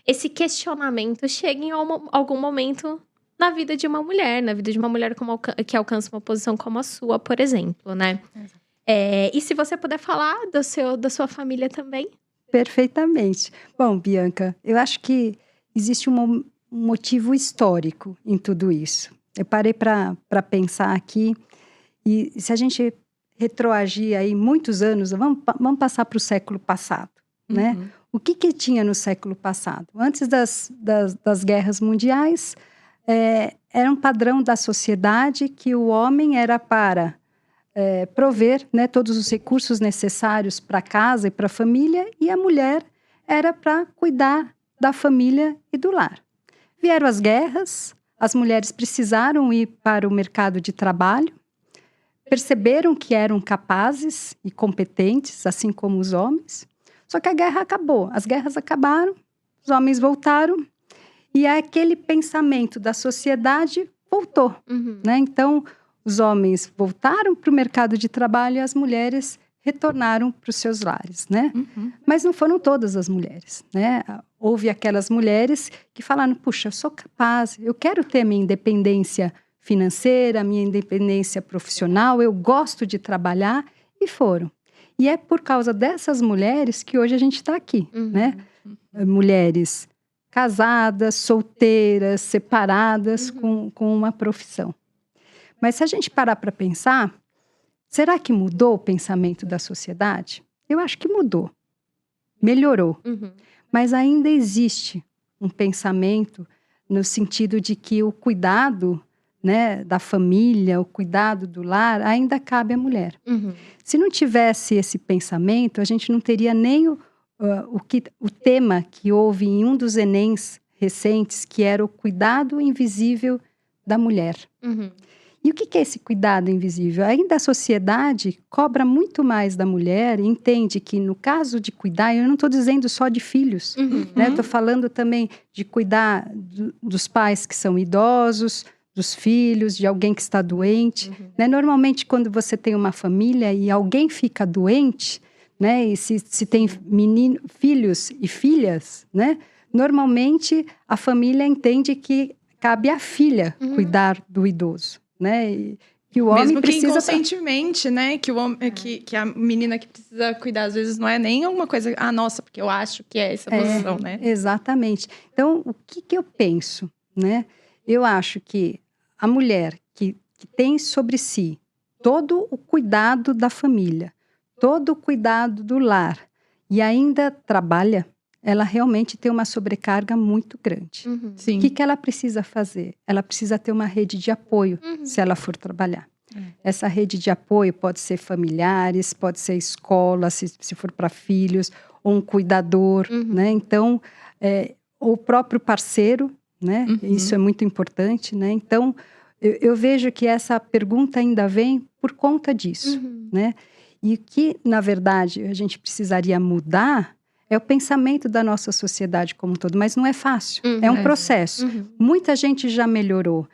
esse questionamento chega em algum momento na vida de uma mulher, que alcança uma posição como a sua, por exemplo, né? E se você puder falar da sua família também? Perfeitamente. Bom, Bianca, eu acho que existe um motivo histórico em tudo isso. Eu parei para pensar aqui, e se a gente retroagir aí muitos anos, vamos passar para o século passado, né? O que tinha no século passado? Antes das guerras mundiais, era um padrão da sociedade que o homem era para prover, né, todos os recursos necessários para a casa e para a família, e a mulher era para cuidar da família e do lar. Vieram as guerras, as mulheres precisaram ir para o mercado de trabalho, perceberam que eram capazes e competentes, assim como os homens, só que a guerra acabou, as guerras acabaram, os homens voltaram, e aquele pensamento da sociedade voltou, né? Então, os homens voltaram para o mercado de trabalho e as mulheres retornaram para os seus lares, né? Mas não foram todas as mulheres, né? Houve aquelas mulheres que falaram, puxa, eu sou capaz, eu quero ter minha independência financeira, minha independência profissional, eu gosto de trabalhar, e foram. E é por causa dessas mulheres que hoje a gente está aqui, né? Mulheres casadas, solteiras, separadas, com uma profissão. Mas se a gente parar para pensar, será que mudou o pensamento da sociedade? Eu acho que mudou, melhorou. Mas ainda existe um pensamento no sentido de que o cuidado, né, da família, o cuidado do lar, ainda cabe à mulher. Se não tivesse esse pensamento, a gente não teria nem o tema que houve em um dos Enems recentes, que era o cuidado invisível da mulher. E o que é esse cuidado invisível? Ainda a sociedade cobra muito mais da mulher e entende que, no caso de cuidar, eu não estou dizendo só de filhos, né? Estou falando também de cuidar dos pais que são idosos, dos filhos, de alguém que está doente. Né? Normalmente, quando você tem uma família e alguém fica doente, né? E se tem filhos e filhas, né? Normalmente a família entende que cabe à filha cuidar do idoso. Né? E que o homem mesmo que precisa inconscientemente, né? Que o homem, que a menina que precisa cuidar, às vezes não é nem alguma coisa, nossa, porque eu acho que é essa posição, né? Exatamente. Então, o que eu penso, né? Eu acho que a mulher que tem sobre si todo o cuidado da família, todo o cuidado do lar e ainda trabalha, ela realmente tem uma sobrecarga muito grande. Sim. O que ela precisa fazer? Ela precisa ter uma rede de apoio se ela for trabalhar. Essa rede de apoio pode ser familiares, pode ser escola, se for para filhos, ou um cuidador, né? Então, o próprio parceiro, né? Isso é muito importante, né? Então, eu vejo que essa pergunta ainda vem por conta disso, né? E que, na verdade, a gente precisaria mudar é o pensamento da nossa sociedade como um todo, mas não é fácil, é um processo. Muita gente já melhorou.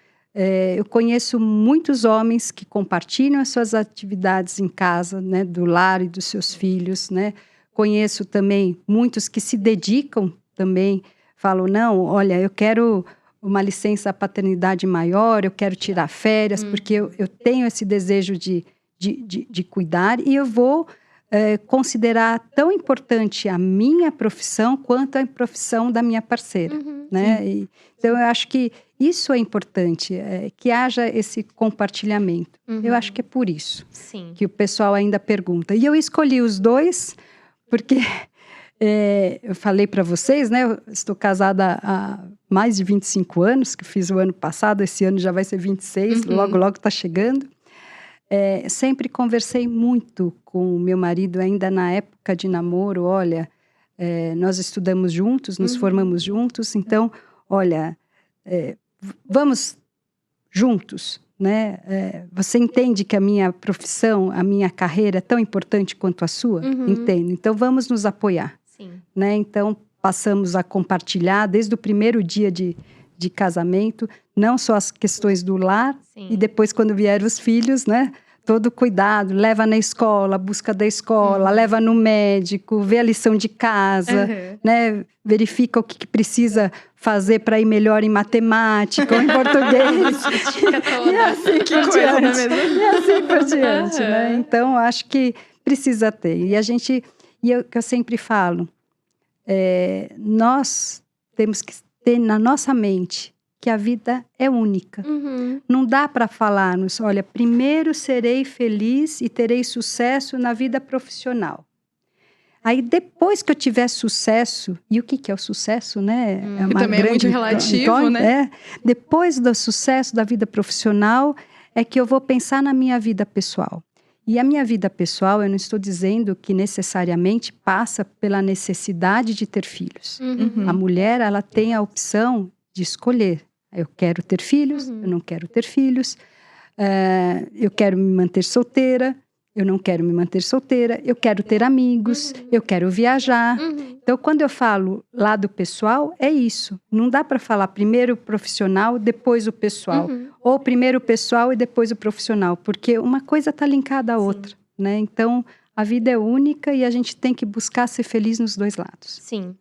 Eu conheço muitos homens que compartilham as suas atividades em casa, né, do lar e dos seus filhos, né? Conheço também muitos que se dedicam também, falam, não, olha, eu quero uma licença paternidade maior, eu quero tirar férias, porque eu tenho esse desejo de cuidar e eu vou considerar tão importante a minha profissão quanto a profissão da minha parceira, né? Então, eu acho que isso é importante, que haja esse compartilhamento. Eu acho que é por isso que o pessoal ainda pergunta. E eu escolhi os dois, porque eu falei para vocês, né? Eu estou casada há mais de 25 anos, que fiz o ano passado, esse ano já vai ser 26, logo, logo está chegando. Sempre conversei muito com o meu marido, ainda na época de namoro. Olha, nós estudamos juntos, nos formamos juntos, então, olha, vamos juntos, né? Você entende que a minha profissão, a minha carreira é tão importante quanto a sua? Entendo. Então, vamos nos apoiar. Sim. Né? Então, passamos a compartilhar desde o primeiro dia de casamento, não só as questões do lar, Sim. e depois, quando vieram os filhos, né? Todo cuidado, leva na escola, busca da escola, leva no médico, vê a lição de casa, né? Verifica o que precisa fazer para ir melhor em matemática ou em português. E assim por diante. E assim por diante, né? Então, acho que precisa ter. E eu sempre falo, nós temos que ter na nossa mente que a vida é única. Não dá para falarmos, olha, primeiro serei feliz e terei sucesso na vida profissional. Aí, depois que eu tiver sucesso, e o que é o sucesso, né? Também é muito relativo, né? Depois do sucesso da vida profissional, é que eu vou pensar na minha vida pessoal. E a minha vida pessoal, eu não estou dizendo que necessariamente passa pela necessidade de ter filhos. A mulher, ela tem a opção de escolher. Eu quero ter filhos, eu não quero ter filhos. Eu quero me manter solteira, eu não quero me manter solteira. Eu quero ter amigos, eu quero viajar. Então, quando eu falo lado pessoal, é isso. Não dá para falar primeiro o profissional, depois o pessoal. Ou primeiro o pessoal e depois o profissional. Porque uma coisa está linkada à outra, né? Então, a vida é única e a gente tem que buscar ser feliz nos dois lados. Sim.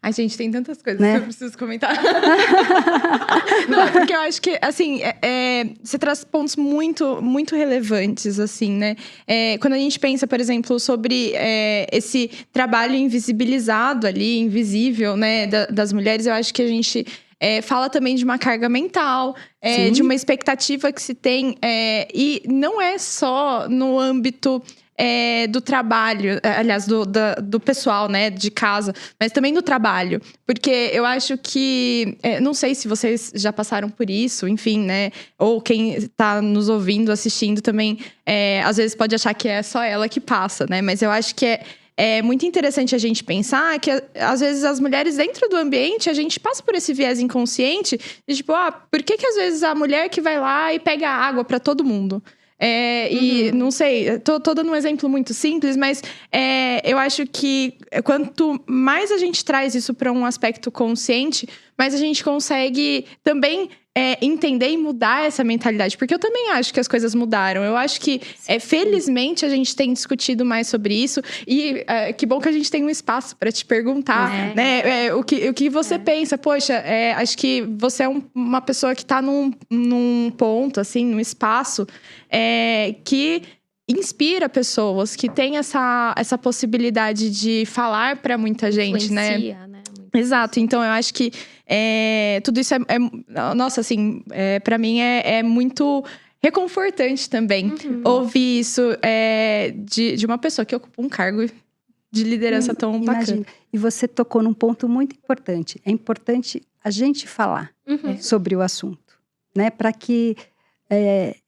Ai, gente, tem tantas coisas que eu preciso comentar. Não, porque eu acho que, assim, você traz pontos muito, muito relevantes, assim, né? Quando a gente pensa, por exemplo, sobre esse trabalho invisibilizado ali, invisível, né, das mulheres, eu acho que a gente fala também de uma carga mental, de uma expectativa que se tem, e não é só no âmbito do trabalho, aliás, do pessoal, né, de casa, mas também do trabalho. Porque eu acho que, não sei se vocês já passaram por isso, enfim, né, ou quem está nos ouvindo, assistindo também, às vezes pode achar que é só ela que passa, né, mas eu acho que é muito interessante a gente pensar que, às vezes, as mulheres dentro do ambiente, a gente passa por esse viés inconsciente de tipo, por que às vezes a mulher que vai lá e pega água para todo mundo? E não sei, tô dando um exemplo muito simples, mas eu acho que quanto mais a gente traz isso para um aspecto consciente, mais a gente consegue também entender e mudar essa mentalidade. Porque eu também acho que as coisas mudaram. Eu acho que, felizmente, a gente tem discutido mais sobre isso. E que bom que a gente tem um espaço para te perguntar, né? O que você pensa. Poxa, acho que você é uma pessoa que está num ponto, assim, num espaço que inspira pessoas, que tem essa possibilidade de falar para muita gente, né? Exato. Então, eu acho que tudo isso nossa, assim, para mim é muito reconfortante também ouvir isso de uma pessoa que ocupa um cargo de liderança tão bacana. E você tocou num ponto muito importante. É importante a gente falar sobre o assunto, né? Para que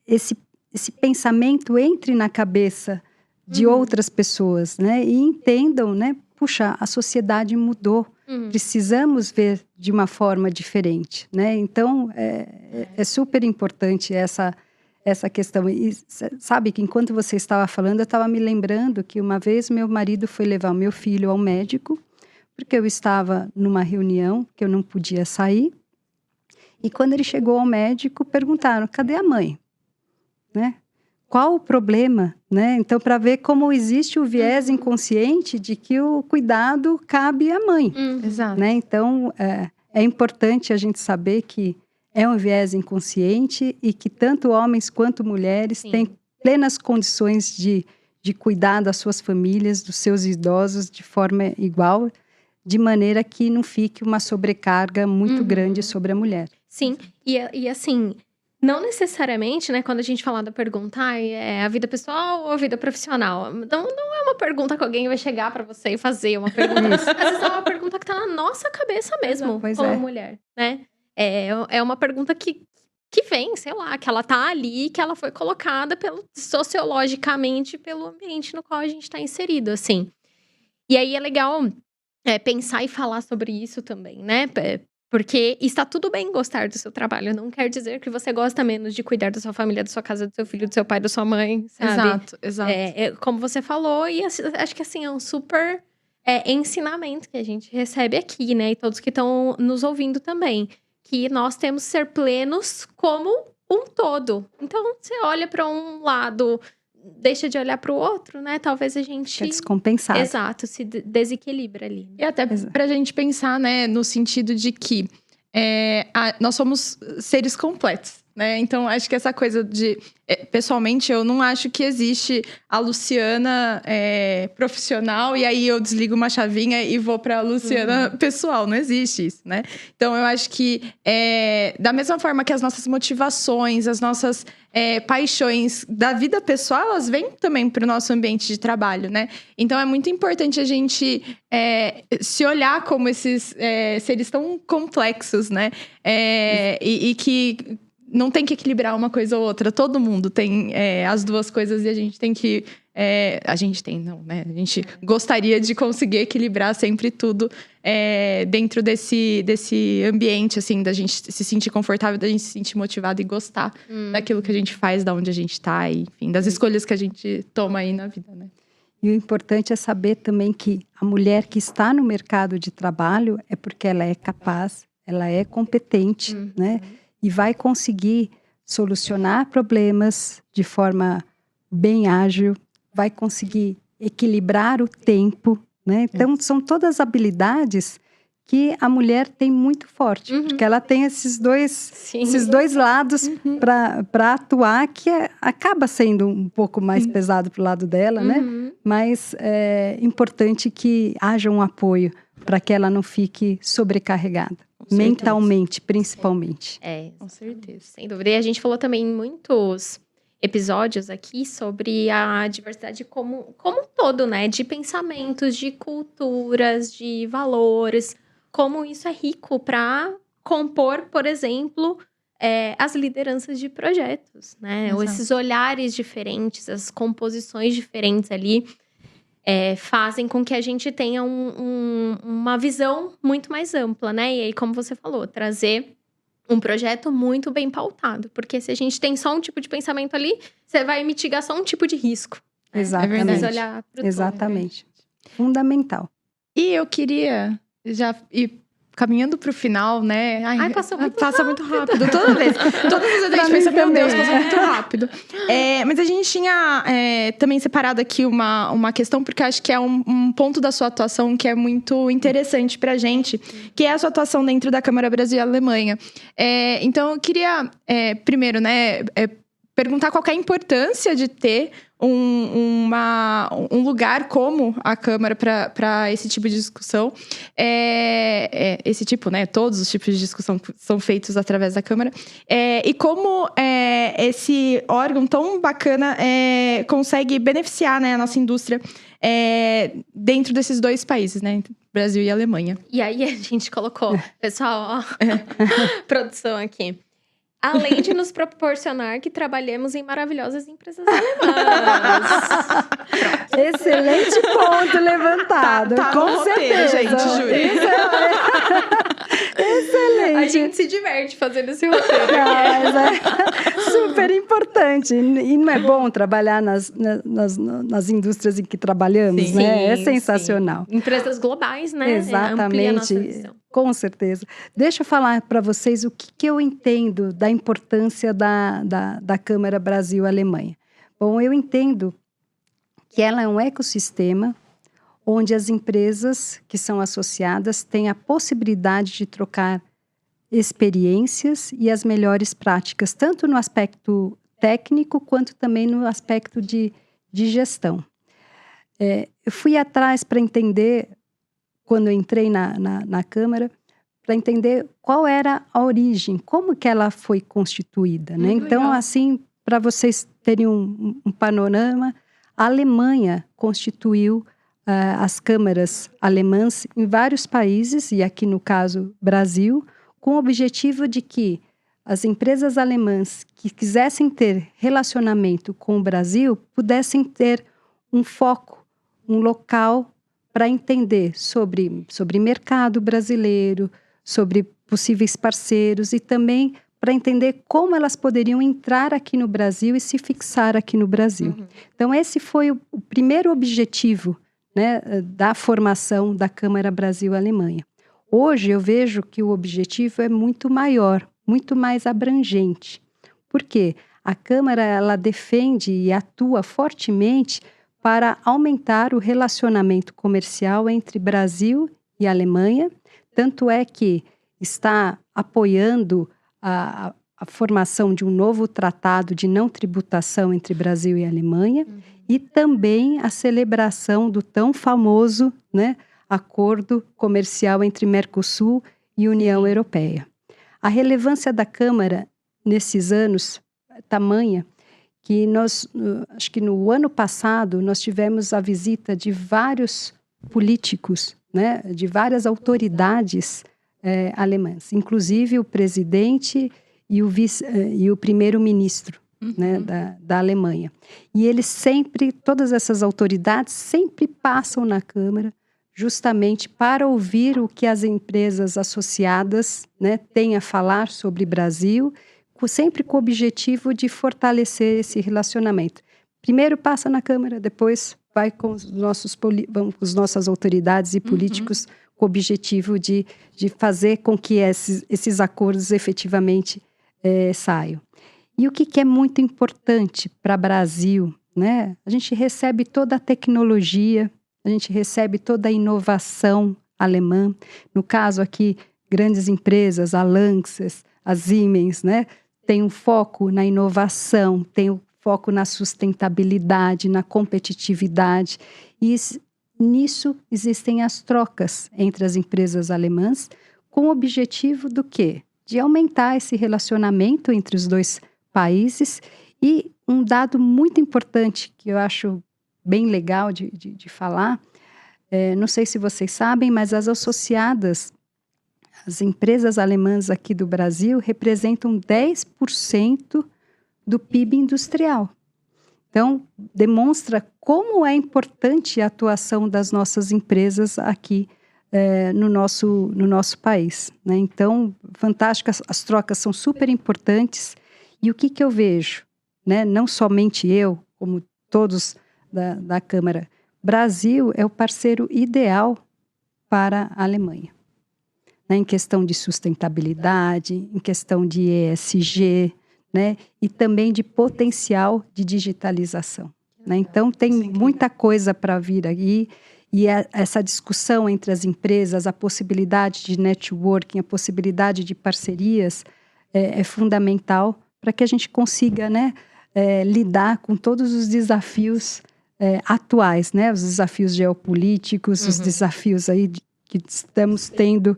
esse pensamento entre na cabeça de outras pessoas, né? E entendam, né? Puxa, a sociedade mudou. Precisamos ver de uma forma diferente, né? Então, é super importante essa questão. E sabe que enquanto você estava falando, eu estava me lembrando que uma vez meu marido foi levar o meu filho ao médico, porque eu estava numa reunião que eu não podia sair. E quando ele chegou ao médico, perguntaram, cadê a mãe? Né? Qual o problema, né? Então, para ver como existe o viés inconsciente de que o cuidado cabe à mãe. Exato. Né? Então, é importante a gente saber que é um viés inconsciente e que tanto homens quanto mulheres têm plenas condições de cuidar das suas famílias, dos seus idosos de forma igual, de maneira que não fique uma sobrecarga muito grande sobre a mulher. Sim, e assim... Não necessariamente, né, quando a gente fala da pergunta, é a vida pessoal ou a vida profissional? Então, não é uma pergunta que alguém vai chegar pra você e fazer uma pergunta. Às vezes é uma pergunta que tá na nossa cabeça mesmo, como mulher, né? É uma pergunta que vem, sei lá, que ela tá ali, que ela foi colocada sociologicamente pelo ambiente no qual a gente tá inserido, assim. E aí é legal pensar e falar sobre isso também, né? Porque está tudo bem gostar do seu trabalho. Não quer dizer que você gosta menos de cuidar da sua família, da sua casa, do seu filho, do seu pai, da sua mãe, sabe? Exato. Como você falou, e acho que assim, é um super ensinamento que a gente recebe aqui, né? E todos que estão nos ouvindo também. Que nós temos que ser plenos como um todo. Então, você olha para um lado, deixa de olhar para o outro, né? Talvez a gente... Fica descompensado. Exato, se desequilibra ali. E até pra gente pensar, né, no sentido de que nós somos seres completos, né? Então, acho que essa coisa de... pessoalmente, eu não acho que existe a Luciana profissional e aí eu desligo uma chavinha e vou pra Luciana pessoal. Não existe isso, né? Então, eu acho que da mesma forma que as nossas motivações, as nossas paixões da vida pessoal, elas vêm também pro nosso ambiente de trabalho, né? Então, é muito importante a gente se olhar como esses seres tão complexos, né? E que... não tem que equilibrar uma coisa ou outra. Todo mundo tem as duas coisas e a gente tem que... a gente gostaria de conseguir equilibrar sempre tudo dentro desse ambiente, assim, da gente se sentir confortável, da gente se sentir motivado e gostar daquilo que a gente faz, da onde a gente tá, e, enfim, das escolhas que a gente toma aí na vida, né? E o importante é saber também que a mulher que está no mercado de trabalho é porque ela é capaz, ela é competente, né? E vai conseguir solucionar problemas de forma bem ágil, vai conseguir equilibrar o tempo, né? Então, são todas habilidades que a mulher tem muito forte, porque ela tem esses dois lados para atuar, que acaba sendo um pouco mais pesado para o lado dela, né? Mas é importante que haja um apoio para que ela não fique sobrecarregada. Mentalmente, principalmente. Com certeza. Sem dúvida. E a gente falou também em muitos episódios aqui sobre a diversidade como um todo, né? De pensamentos, de culturas, de valores. Como isso é rico para compor, por exemplo, as lideranças de projetos, né? Ou esses olhares diferentes, as composições diferentes ali. Fazem com que a gente tenha uma visão muito mais ampla, né? E aí, como você falou, trazer um projeto muito bem pautado. Porque se a gente tem só um tipo de pensamento ali, você vai mitigar só um tipo de risco. Exatamente. Mas olhar pro todo. Exatamente. Fundamental. E eu queria já ir caminhando pro final, né? Passa muito passa muito rápido. Toda vez. Todas as vezes a gente pensa, meu Deus, passa muito rápido. Mas a gente tinha também separado aqui uma questão, porque acho que é um ponto da sua atuação que é muito interessante pra gente, que é a sua atuação dentro da Câmara Brasil e Alemanha. Então, eu queria, primeiro, né, perguntar qual que é a importância de ter um lugar como a Câmara para esse tipo de discussão. Esse tipo, né? Todos os tipos de discussão são feitos através da Câmara. E como esse órgão tão bacana consegue beneficiar, né, a nossa indústria dentro desses dois países, né? Brasil e Alemanha. E aí a gente colocou, pessoal, produção aqui. Além de nos proporcionar que trabalhemos em maravilhosas empresas alemãs. Excelente ponto levantado. Tá com no certeza, roteiro, gente, juro. Excelente. A gente se diverte fazendo esse roteiro. Mas é super importante. E não é bom trabalhar nas indústrias em que trabalhamos, né? É sensacional. Sim. Empresas globais, né? Exatamente. Amplia a nossa visão. Com certeza. Deixa eu falar para vocês o que eu entendo da importância da Câmara Brasil-Alemanha. Bom, eu entendo que ela é um ecossistema onde as empresas que são associadas têm a possibilidade de trocar experiências e as melhores práticas, tanto no aspecto técnico quanto também no aspecto de gestão. Eu fui atrás para entender, quando eu entrei na Câmara, para entender qual era a origem, como que ela foi constituída, né? Então, legal. assim, para vocês terem um panorama, a Alemanha constituiu as câmaras alemãs em vários países, e aqui no caso Brasil, com o objetivo de que as empresas alemãs que quisessem ter relacionamento com o Brasil pudessem ter um foco, um local para entender sobre mercado brasileiro, sobre possíveis parceiros e também para entender como elas poderiam entrar aqui no Brasil e se fixar aqui no Brasil. Então, esse foi o primeiro objetivo, né, da formação da Câmara Brasil-Alemanha. Hoje, eu vejo que o objetivo é muito maior, muito mais abrangente. Por quê? A Câmara, ela defende e atua fortemente para aumentar o relacionamento comercial entre Brasil e Alemanha, tanto é que está apoiando a formação de um novo tratado de não tributação entre Brasil e Alemanha e também a celebração do tão famoso, né, acordo comercial entre Mercosul e União Europeia. A relevância da Câmara nesses anos é tamanha que nós, acho que no ano passado, nós tivemos a visita de vários políticos, né, de várias autoridades alemãs, inclusive o presidente e o primeiro-ministro, né, da Alemanha. E eles sempre, todas essas autoridades sempre passam na Câmara justamente para ouvir o que as empresas associadas, né, têm a falar sobre Brasil, sempre com o objetivo de fortalecer esse relacionamento. Primeiro passa na Câmara, depois vai com as nossas autoridades e políticos com o objetivo de fazer com que esses acordos efetivamente saiam. E o que é muito importante para o Brasil, né? A gente recebe toda a tecnologia, a gente recebe toda a inovação alemã. No caso aqui, grandes empresas, a Lanxess, a Siemens, né? Tem um foco na inovação, tem um foco na sustentabilidade, na competitividade. E nisso existem as trocas entre as empresas alemãs, com o objetivo do quê? De aumentar esse relacionamento entre os dois países. E um dado muito importante que eu acho bem legal de falar, não sei se vocês sabem, mas as associadas, as empresas alemãs aqui do Brasil representam 10% do PIB industrial. Então, demonstra como é importante a atuação das nossas empresas aqui no nosso país, né? Então, fantásticas, as trocas são super importantes. E o que eu vejo, né? Não somente eu, como todos da Câmara, Brasil é o parceiro ideal para a Alemanha, né? Em questão de sustentabilidade, em questão de ESG, né? E também de potencial de digitalização, né? Então, tem muita coisa para vir aí. E essa discussão entre as empresas, a possibilidade de networking, a possibilidade de parcerias é fundamental para que a gente consiga, né, lidar com todos os desafios atuais, né, os desafios geopolíticos, os desafios aí que estamos tendo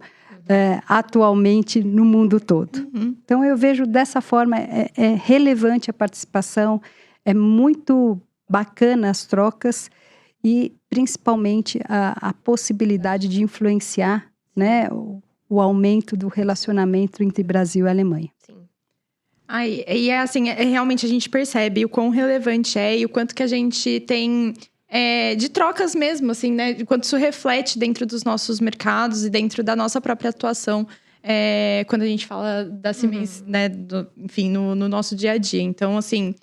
atualmente no mundo todo. Então, eu vejo dessa forma, é relevante a participação, é muito bacana as trocas e, principalmente, a possibilidade de influenciar, né, o aumento do relacionamento entre Brasil e Alemanha. Sim. E é assim, realmente a gente percebe o quão relevante é e o quanto que a gente tem de trocas mesmo, assim, né? De quanto isso reflete dentro dos nossos mercados e dentro da nossa própria atuação quando a gente fala da Siemens, né? Enfim, no nosso dia a dia. Então, assim,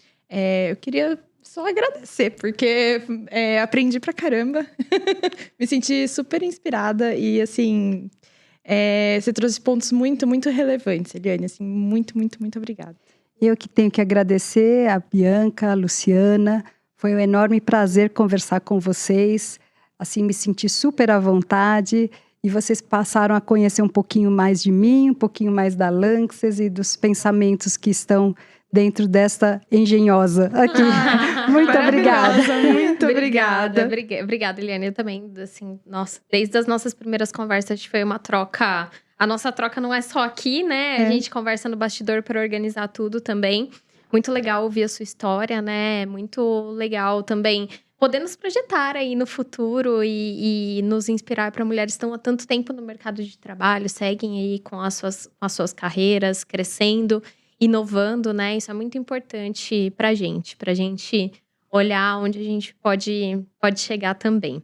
eu queria só agradecer, porque aprendi pra caramba. Me senti super inspirada e, assim, você trouxe pontos muito, muito relevantes, Eliane. Assim, muito, muito, muito obrigada. Eu que tenho que agradecer a Bianca, a Luciana. Foi um enorme prazer conversar com vocês. Assim, me senti super à vontade. E vocês passaram a conhecer um pouquinho mais de mim, um pouquinho mais da Lanxess e dos pensamentos que estão dentro desta engenhosa aqui. Muito obrigada. Muito obrigada. Obrigada, Eliane. Eu também, assim, nossa, desde as nossas primeiras conversas, a gente foi uma troca. A nossa troca não é só aqui, né? A gente conversa no bastidor para organizar tudo também. Muito legal ouvir a sua história, né? Muito legal também poder nos projetar aí no futuro e nos inspirar para mulheres que estão há tanto tempo no mercado de trabalho, seguem aí com as suas carreiras, crescendo, inovando, né? Isso é muito importante pra gente olhar onde a gente pode chegar também.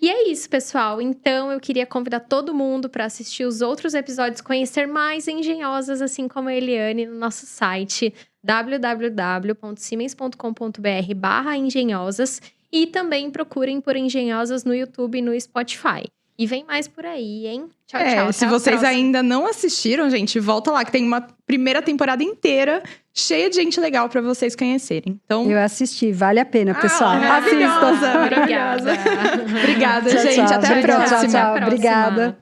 E é isso, pessoal. Então, eu queria convidar todo mundo para assistir os outros episódios, conhecer mais engenhosas, assim como a Eliane, no nosso site www.siemens.com.br/engenhosas e também procurem por Engenhosas no YouTube e no Spotify. E vem mais por aí, hein? Tchau, tchau. Se vocês ainda não assistiram, gente, volta lá que tem uma primeira temporada inteira cheia de gente legal pra vocês conhecerem. Então, Eu assisti, vale a pena, pessoal. maravilhosa, Assistam. maravilhosa. Obrigada, Tchau, gente. tchau. Até a próxima. Tchau, tchau. Obrigada.